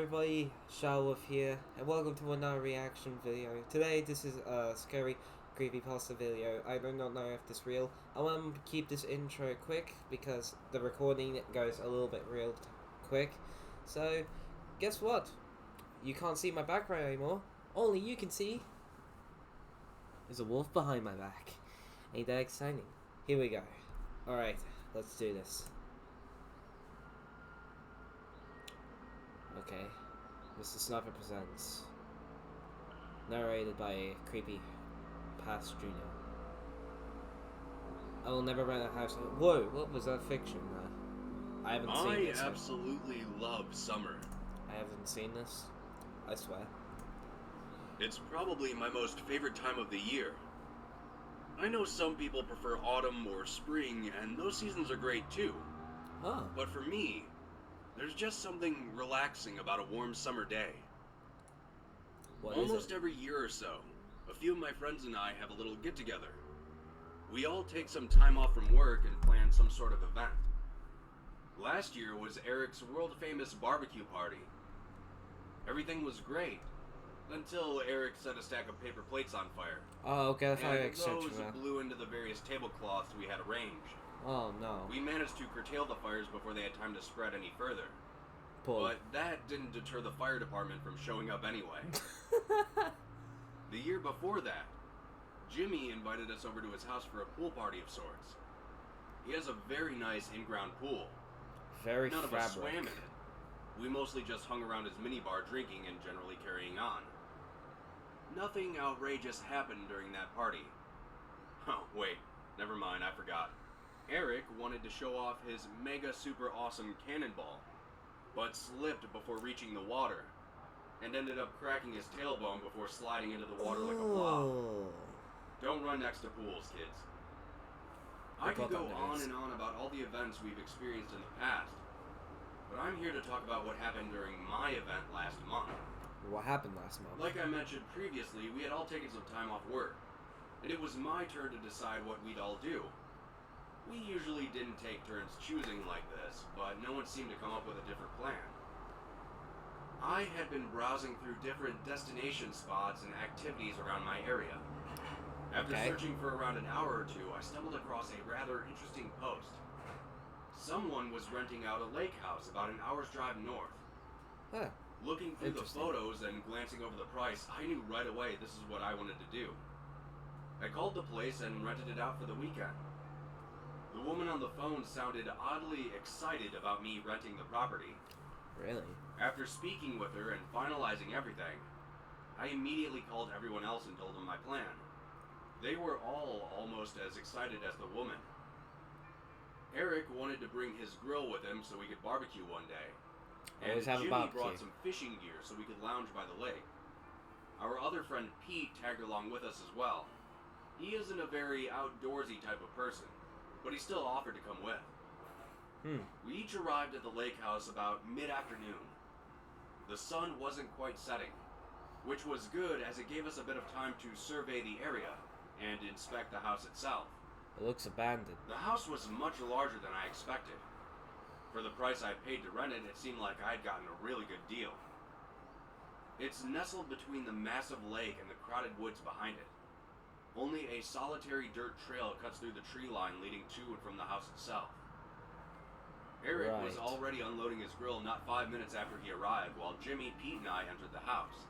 everybody, Werewolf here, and welcome to another reaction video. Today, this is a scary, creepypasta video. I do not know if this is real. I want to keep this intro quick, because the recording goes a little bit real quick. So, guess what? You can't see my background anymore. Only you can see. There's a wolf behind my back. Ain't that exciting? Here we go. Alright, let's do this. Okay, Mr. Sniper Presents. Narrated by Creepy Past Jr. I will never rent a house. Whoa, what was that fiction? I haven't seen this. I absolutely love summer. I haven't seen this. I swear. It's probably my most favorite time of the year. I know some people prefer autumn or spring, and those seasons are great too. Huh. But for me, there's just something relaxing about a warm summer day. Almost every year or so, a few of my friends and I have a little get-together. We all take some time off from work and plan some sort of event. Last year was Eric's world-famous barbecue party. Everything was great, until Eric set a stack of paper plates on fire. Oh, okay, that's how I And accept those that. blew into the various tablecloths we had arranged. Oh, no. We managed to curtail the fires before they had time to spread any further. Pull. But that didn't deter the fire department from showing up anyway. The year before that, Jimmy invited us over to his house for a pool party of sorts. He has a very nice in-ground pool. Very None of us fabric. swam in it. We mostly just hung around his minibar drinking and generally carrying on. Nothing outrageous happened during that party. Oh, wait, never mind, I forgot. Eric wanted to show off his mega super awesome cannonball, but slipped before reaching the water, and ended up cracking his tailbone before sliding into the water like a blob. Don't run next to pools, kids. I could go on and on about all the events we've experienced in the past, but I'm here to talk about what happened during my event last month. What happened last month? Like I mentioned previously, we had all taken some time off work, and it was my turn to decide what we'd all do. We usually didn't take turns choosing like this, but no one seemed to come up with a different plan. I had been browsing through different destination spots and activities around my area. After searching for around an hour or two, I stumbled across a rather interesting post. Someone was renting out a lake house about an hour's drive north. Huh. Looking through the photos and glancing over the price, I knew right away this is what I wanted to do. I called the place and rented it out for the weekend. The woman on the phone sounded oddly excited about me renting the property. Really? After speaking with her and finalizing everything, I immediately called everyone else and told them my plan. They were all almost as excited as the woman. Eric wanted to bring his grill with him so we could barbecue one day. And Jimmy brought some fishing gear so we could lounge by the lake. Our other friend Pete tagged along with us as well. He isn't a very outdoorsy type of person, but he still offered to come with. We each arrived at the lake house about mid-afternoon. The sun wasn't quite setting, which was good as it gave us a bit of time to survey the area and inspect the house itself. It looks abandoned. The house was much larger than I expected. For the price I paid to rent it, it seemed like I had gotten a really good deal. It's nestled between the massive lake and the crowded woods behind it. Only a solitary dirt trail cuts through the tree line leading to and from the house itself. Eric was already unloading his grill not 5 minutes after he arrived, while Jimmy, Pete, and I entered the house.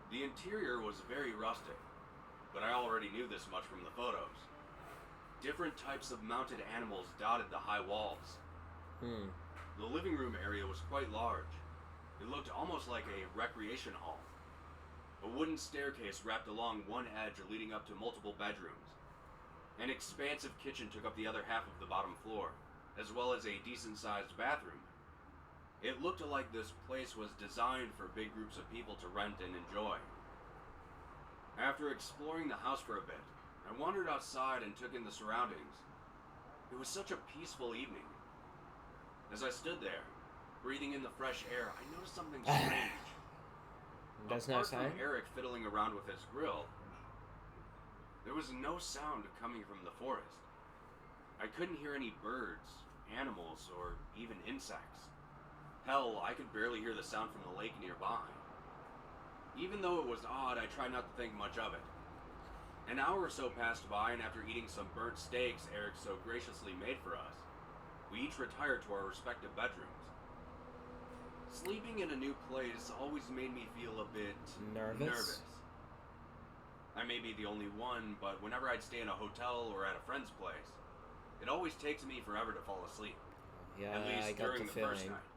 The interior was very rustic, but I already knew this much from the photos. Different types of mounted animals dotted the high walls. The living room area was quite large. It looked almost like a recreation hall. A wooden staircase wrapped along one edge leading up to multiple bedrooms. An expansive kitchen took up the other half of the bottom floor, as well as a decent-sized bathroom. It looked like this place was designed for big groups of people to rent and enjoy. After exploring the house for a bit, I wandered outside and took in the surroundings. It was such a peaceful evening. As I stood there, breathing in the fresh air, I noticed something strange. Apart from Eric fiddling around with his grill, there was no sound coming from the forest. I couldn't hear any birds, animals, or even insects. Hell, I could barely hear the sound from the lake nearby. Even though it was odd, I tried not to think much of it. An hour or so passed by, and after eating some burnt steaks Eric so graciously made for us, we each retired to our respective bedrooms. Sleeping in a new place always made me feel a bit nervous. I may be the only one, but whenever I'd stay in a hotel or at a friend's place, it always takes me forever to fall asleep. Yeah, at least I got during the the first feeling. night.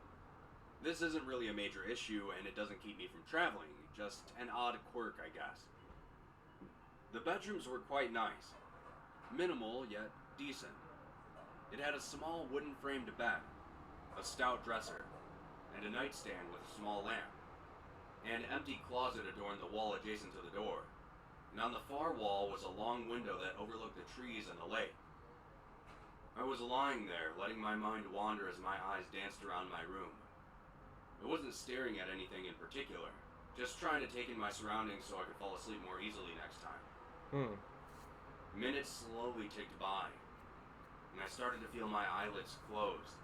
This isn't really a major issue, and it doesn't keep me from traveling, just an odd quirk, I guess. The bedrooms were quite nice. Minimal, yet decent. It had a small wooden-framed bed, a stout dresser, and a nightstand with a small lamp. An empty closet adorned the wall adjacent to the door, and on the far wall was a long window that overlooked the trees and the lake. I was lying there, letting my mind wander as my eyes danced around my room. I wasn't staring at anything in particular, just trying to take in my surroundings so I could fall asleep more easily next time. Minutes slowly ticked by, and I started to feel my eyelids close,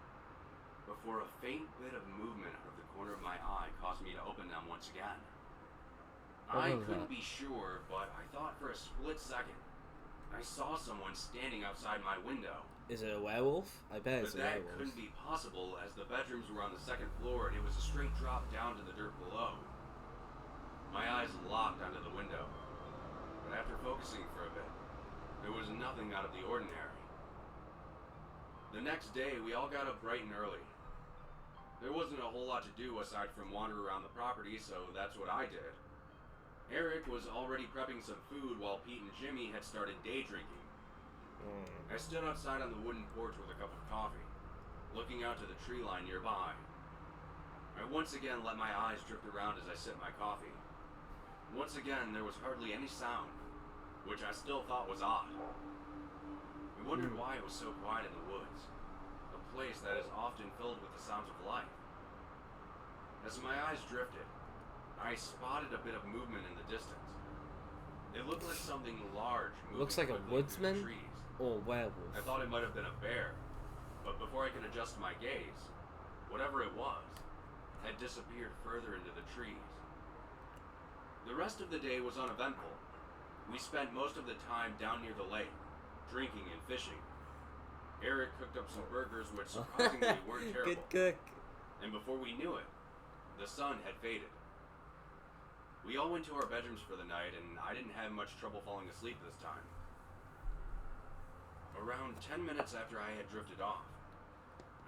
before a faint bit of movement out of the corner of my eye caused me to open them once again. I couldn't be sure, but I thought for a split second I saw someone standing outside my window. Is it a werewolf? I bet it's a But that werewolf. couldn't be possible, as the bedrooms were on the second floor and it was a straight drop down to the dirt below. My eyes locked onto the window, but after focusing for a bit, there was nothing out of the ordinary. The next day, we all got up bright and early. There wasn't a whole lot to do aside from wander around the property, so that's what I did. Eric was already prepping some food while Pete and Jimmy had started day drinking. I stood outside on the wooden porch with a cup of coffee, looking out to the tree line nearby. I once again let my eyes drift around as I sipped my coffee. Once again, there was hardly any sound, which I still thought was odd. I wondered why it was so quiet in the woods, a place that is often filled with the sounds of life. As my eyes drifted, I spotted a bit of movement in the distance. It looked like something large moving Looks like a quickly through woodsman? the trees. Or werewolf. I thought it might have been a bear, but before I could adjust my gaze, whatever it was had disappeared further into the trees. The rest of the day was uneventful. We spent most of the time down near the lake, drinking and fishing. Eric cooked up some burgers which surprisingly weren't terrible. Good cook. And before we knew it, the sun had faded. We all went to our bedrooms for the night, and I didn't have much trouble falling asleep this time. Around 10 minutes after I had drifted off,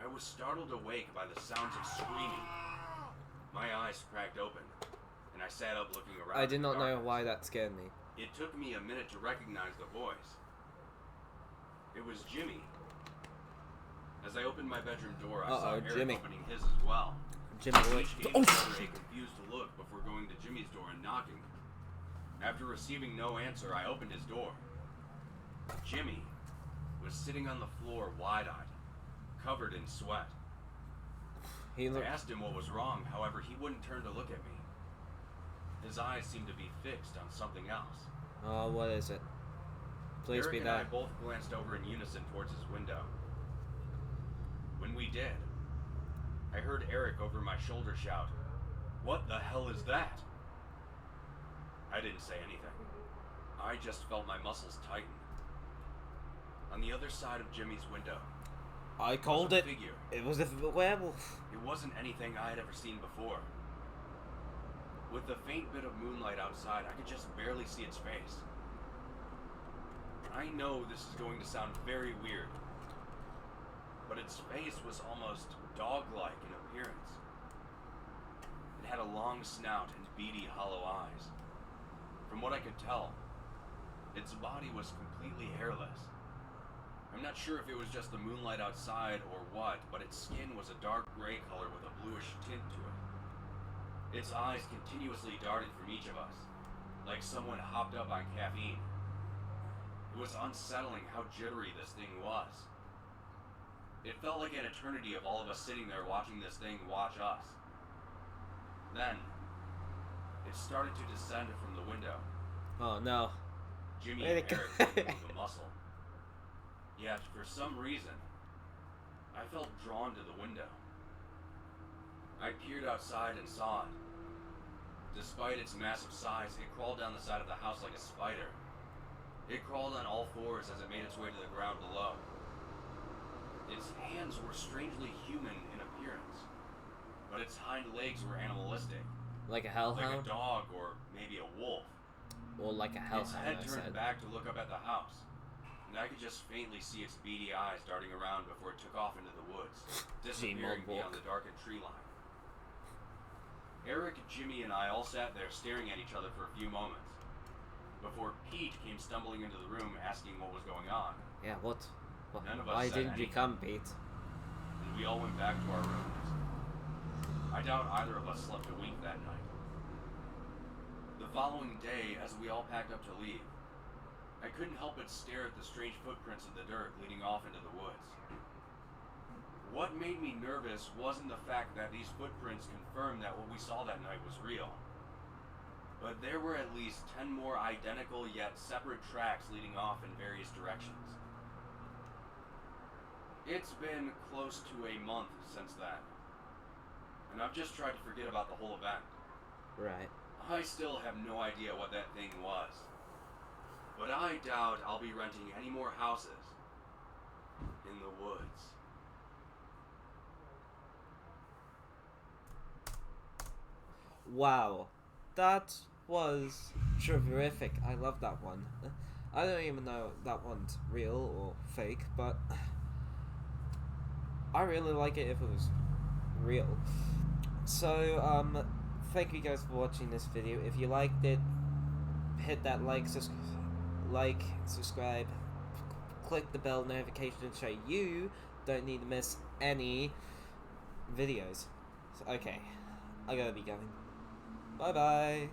I was startled awake by the sounds of screaming. My eyes cracked open, and I sat up looking around. I did not know darkness. why that scared me. It took me a minute to recognize the voice. It was Jimmy. As I opened my bedroom door, I saw Eric Jimmy. opening his as well. Jimmy, Each gave each other a confused look before going to Jimmy's door and knocking. After receiving no answer, I opened his door. Jimmy was sitting on the floor wide-eyed, covered in sweat. I asked him what was wrong, however, he wouldn't turn to look at me. His eyes seemed to be fixed on something else. Oh, what is it? Please Eric be and that. I both glanced over in unison towards his window. When we did, I heard Eric over my shoulder shout, "What the hell is that?" I didn't say anything. I just felt my muscles tighten. On the other side of Jimmy's window, I called it. Figure. It was a werewolf. It wasn't anything I had ever seen before. With the faint bit of moonlight outside, I could just barely see its face. I know this is going to sound very weird, but its face was almost dog-like in appearance. It had a long snout and beady, hollow eyes. From what I could tell, its body was completely hairless. I'm not sure if it was just the moonlight outside or what, but its skin was a dark gray color with a bluish tint to it. Its eyes continuously darted from each of us, like someone hopped up on caffeine. It was unsettling how jittery this thing was. It felt like an eternity of all of us sitting there watching this thing watch us. Then, it started to descend from the window. Oh no. Jimmy Where'd and it Eric go? didn't move a muscle. Yet, for some reason, I felt drawn to the window. I peered outside and saw it. Despite its massive size, it crawled down the side of the house like a spider. It crawled on all fours as it made its way to the ground below. Its hands were strangely human in appearance, but its hind legs were animalistic. Like a hellhound? Like a dog or maybe a wolf. Or like a hellhound, Its head turned back to look up at the house, and I could just faintly see its beady eyes darting around before it took off into the woods, disappearing beyond the darkened tree line. Eric, Jimmy, and I all sat there staring at each other for a few moments, before Pete came stumbling into the room asking what was going on. Yeah, what? None of us Why said didn't you anything. come, Pete? And we all went back to our rooms. I doubt either of us slept a wink that night. The following day, as we all packed up to leave, I couldn't help but stare at the strange footprints in the dirt leading off into the woods. What made me nervous wasn't the fact that these footprints confirmed that what we saw that night was real, but there were at least 10 more identical yet separate tracks leading off in various directions. It's been close to a month since then, and I've just tried to forget about the whole event. Right. I still have no idea what that thing was, but I doubt I'll be renting any more houses in the woods. Wow. That was terrific. I love that one. I don't even know if that one's real or fake, but I really like it if it was real. So, thank you guys for watching this video. If you liked it, hit that subscribe, click the bell notification so you don't need to miss any videos. So, okay, I gotta be going. Bye bye.